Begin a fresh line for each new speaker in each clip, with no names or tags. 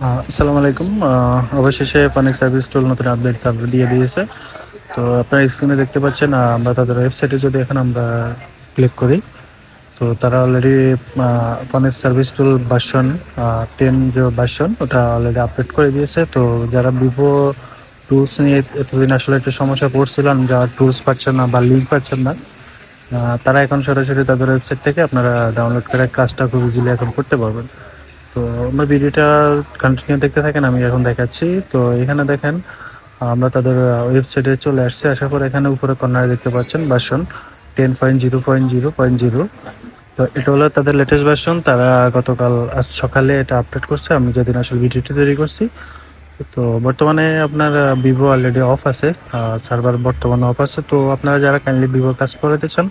আসসালামু আলাইকুম। অবশেষে ফানিক সার্ভিস টুল নতুন আপডেট তারপরে দিয়ে দিয়েছে। তো আপনারা স্ক্রিনে দেখতে পাচ্ছেন, আমরা তাদের ওয়েবসাইটে যদি এখন আমরা ক্লিক করি, তো তারা অলরেডি ফানিক সার্ভিস টুল ভার্সন 10 যে ভার্সন ওটা অলরেডি আপডেট করে দিয়েছে। তো যারা ভিভো টুলস নিয়ে এতদিন আসলে একটু সমস্যা পড়ছিলেন, যারা টুলস পাচ্ছেন না বা লিঙ্ক পাচ্ছেন না, তারা এখন সরাসরি তাদের ওয়েবসাইট থেকে আপনারা ডাউনলোড করে কাজটা খুব ইজিলি এখন করতে পারবেন। তো আমার ভিডিওটা কন্টিনিউ দেখতে থাকেন, আমি এখন দেখাচ্ছি। তো এখানে দেখেন, আমরা তাদের ওয়েবসাইটে চলে আসছি। আসার পর এখানে উপরে কর্নারে দেখতে পাচ্ছেন ভার্সন 10.0.0.0। তো এটা হলো তাদের লেটেস্ট ভার্সন। তারা গতকাল আজ সকালে এটা আপডেট করছে, আমি যেদিন আসলে ভিডিওটি তৈরি করছি। তো বর্তমানে আপনার ভিভো অলরেডি অফ আছে, সার্ভার বর্তমানে অফ আছে। তো আপনারা যারা কাইন্ডলি ভিভোর কাজ করাতে চান,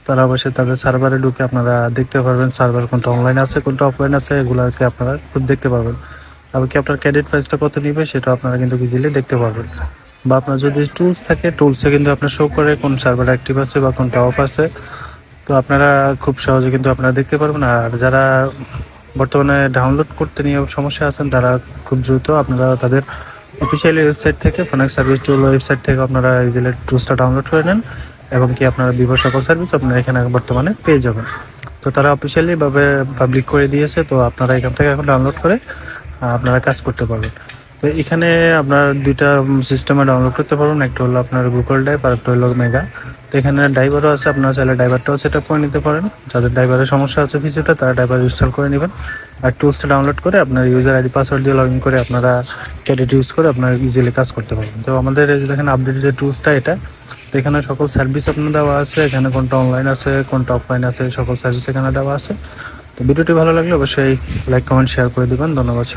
তারা অবশ্যই তাদের সার্ভারে ঢুকে আপনারা দেখতে পারবেন সার্ভার কোনটা অনলাইন আছে কোনটা অফলাইন আছে, এগুলোকে আপনারা খুব দেখতে পারবেন। এমনকি আপনার ক্রেডিট প্রাইসটা কত নিবে সেটা আপনারা কিন্তু ইজিলি দেখতে পারবেন। বা আপনার যদি টুলস থাকে, টুলসে কিন্তু আপনার শো করে কোন সার্ভার অ্যাক্টিভ আছে বা কোনটা অফ আছে। তো আপনারা খুব সহজে কিন্তু আপনারা দেখতে পারবেন। আর যারা বর্তমানে ডাউনলোড করতে নিয়ে সমস্যা আছেন, তারা খুব দ্রুত আপনারা তাদের অফিসিয়াল ওয়েবসাইট থেকে, ফোনেক সার্ভিস টুল ওয়েবসাইট থেকে আপনারা ইজিলি টুলসটা ডাউনলোড করে নেন, এবং কি আপনারা ভিভো সকল সার্ভিস আপনারা এখানে বর্তমানে পেয়ে যাবেন। তো তারা অফিসিয়ালি ভাবে পাবলিক করে দিয়েছে, তো আপনারা এখান থেকে এখন ডাউনলোড করে আপনারা কাজ করতে পারবেন। তো এখানে আপনার দুইটা সিস্টেমে ডাউনলোড করতে পারবেন, একটা হলো আপনার গুগল ড্রাইভ আর একটা হলো মেগা। তো এখানে ড্রাইভারও আছে, আপনারা চাইলে ড্রাইভারটাও সেট আপ করে নিতে পারেন। যাদের ড্রাইভারের সমস্যা আছে পিসিতে, তারা ড্রাইভার ইনস্টল করে নেবেন। আর টুলসটা ডাউনলোড করে আপনার ইউজার আইডি পাসওয়ার্ড দিয়ে লগ ইন করে আপনারা ক্রেডিট ইউজ করে আপনারা ইজিলি কাজ করতে পারবেন। তো আমাদের এই যে দেখেন আপডেট যে টুলসটা এটা, তো এখানে সকল সার্ভিস আপনার দেওয়া আছে। এখানে কোনটা অনলাইন আছে কোনটা অফলাইন আছে সকল সার্ভিস এখানে দেওয়া আছে। তো ভিডিওটি ভালো লাগলে অবশ্যই লাইক কমেন্ট শেয়ার করে দিবেন। ধন্যবাদ।